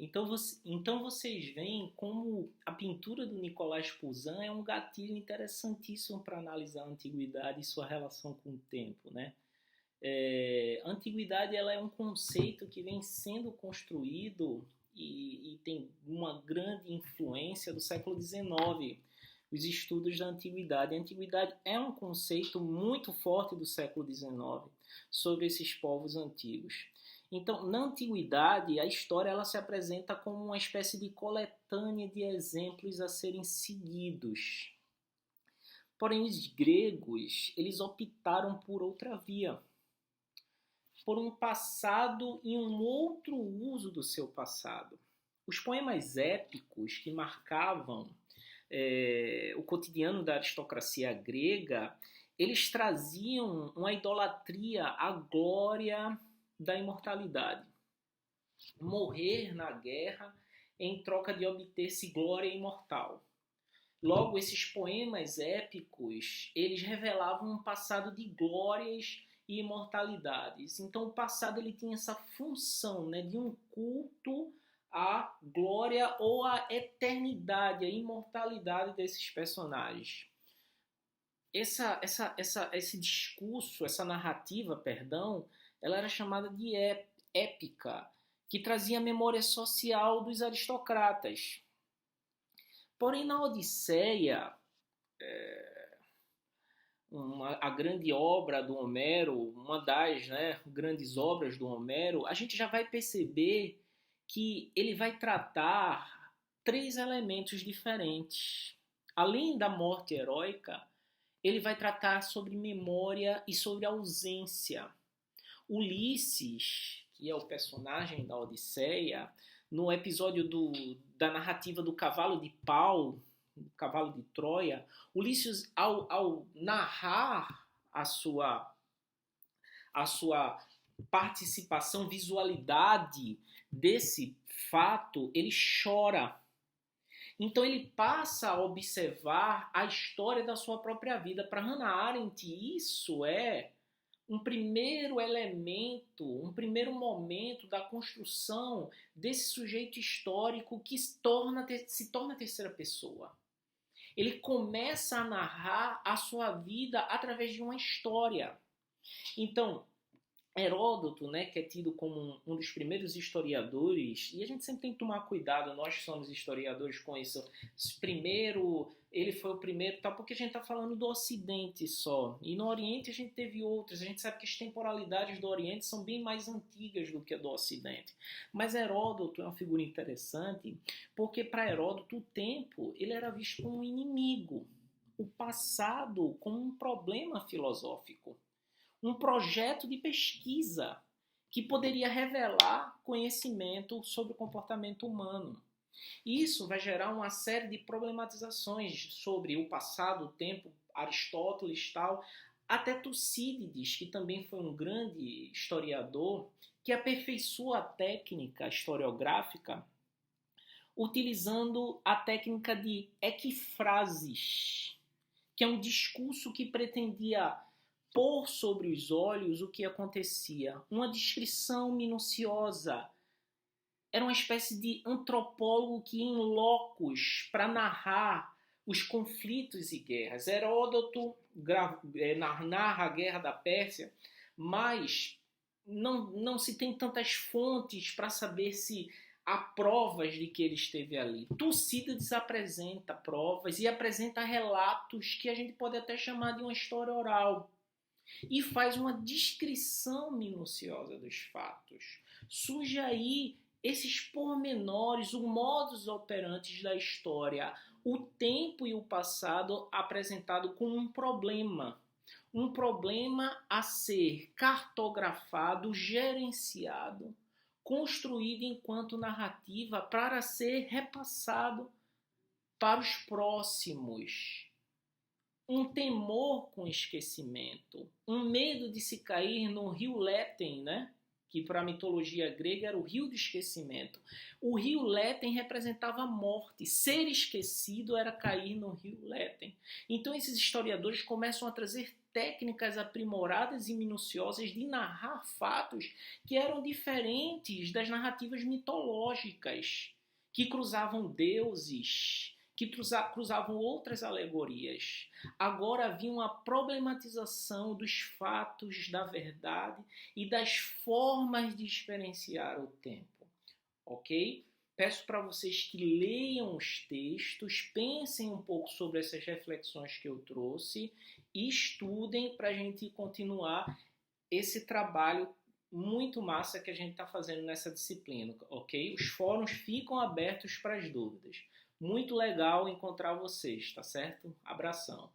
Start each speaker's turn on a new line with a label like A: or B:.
A: Então vocês veem como a pintura do Nicolas Poussin é um gatilho interessantíssimo para analisar a antiguidade e sua relação com o tempo, né? A antiguidade ela é um conceito que vem sendo construído e tem uma grande influência do século XIX, os estudos da antiguidade. A antiguidade é um conceito muito forte do século XIX sobre esses povos antigos. Então, na antiguidade, a história ela se apresenta como uma espécie de coletânea de exemplos a serem seguidos. Porém, os gregos, eles optaram por outra via, por um passado e um outro uso do seu passado. Os poemas épicos que marcavam o cotidiano da aristocracia grega, eles traziam uma idolatria à glória da imortalidade. Morrer na guerra em troca de obter-se glória imortal. Logo, esses poemas épicos, eles revelavam um passado de glórias e imortalidades. Então, o passado ele tinha essa função, né, de um culto à glória ou à eternidade, à imortalidade desses personagens. Esse discurso, essa narrativa, perdão, ela era chamada de épica, que trazia a memória social dos aristocratas. Porém, na Odisseia, a grande obra do Homero, uma das grandes obras do Homero, a gente já vai perceber que ele vai tratar três elementos diferentes. Além da morte heróica, ele vai tratar sobre memória e sobre ausência. Ulisses, que é o personagem da Odisseia, no episódio da narrativa do cavalo de pau, do cavalo de Troia, Ulisses, ao narrar a sua participação, visualidade desse fato, ele chora. Então ele passa a observar a história da sua própria vida. Para Hannah Arendt, isso é um primeiro elemento, um primeiro momento da construção desse sujeito histórico que se torna a terceira pessoa. Ele começa a narrar a sua vida através de uma história. Então, Heródoto, né, que é tido como um dos primeiros historiadores, e a gente sempre tem que tomar cuidado, nós que somos historiadores com isso. Primeiro, ele foi o primeiro, tá, porque a gente está falando do Ocidente só. E no Oriente a gente teve outros. A gente sabe que as temporalidades do Oriente são bem mais antigas do que a do Ocidente. Mas Heródoto é uma figura interessante, porque para Heródoto o tempo ele era visto como um inimigo, o passado como um problema filosófico. Um projeto de pesquisa que poderia revelar conhecimento sobre o comportamento humano. Isso vai gerar uma série de problematizações sobre o passado, o tempo, Aristóteles, tal, até Tucídides, que também foi um grande historiador, que aperfeiçoa a técnica historiográfica utilizando a técnica de equifrases, que é um discurso que pretendia pôr sobre os olhos o que acontecia. Uma descrição minuciosa. Era uma espécie de antropólogo que ia em locus para narrar os conflitos e guerras. Heródoto narra a guerra da Pérsia, mas não se tem tantas fontes para saber se há provas de que ele esteve ali. Tucídides apresenta provas e apresenta relatos que a gente pode até chamar de uma história oral. E faz uma descrição minuciosa dos fatos. Surge aí esses pormenores, o modus operandi da história, o tempo e o passado apresentado como um problema a ser cartografado, gerenciado, construído enquanto narrativa para ser repassado para os próximos. Um temor com esquecimento, um medo de se cair no rio Letten, né? que para a mitologia grega era o rio do esquecimento. O rio Léten representava a morte. Ser esquecido era cair no rio Léten. Então esses historiadores começam a trazer técnicas aprimoradas e minuciosas de narrar fatos que eram diferentes das narrativas mitológicas, que cruzavam deuses, que cruzavam outras alegorias. Agora havia uma problematização dos fatos, da verdade e das formas de experienciar o tempo, ok? Peço para vocês que leiam os textos, pensem um pouco sobre essas reflexões que eu trouxe e estudem para a gente continuar esse trabalho muito massa que a gente está fazendo nessa disciplina, ok? Os fóruns ficam abertos para as dúvidas. Muito legal encontrar vocês, tá certo? Abração.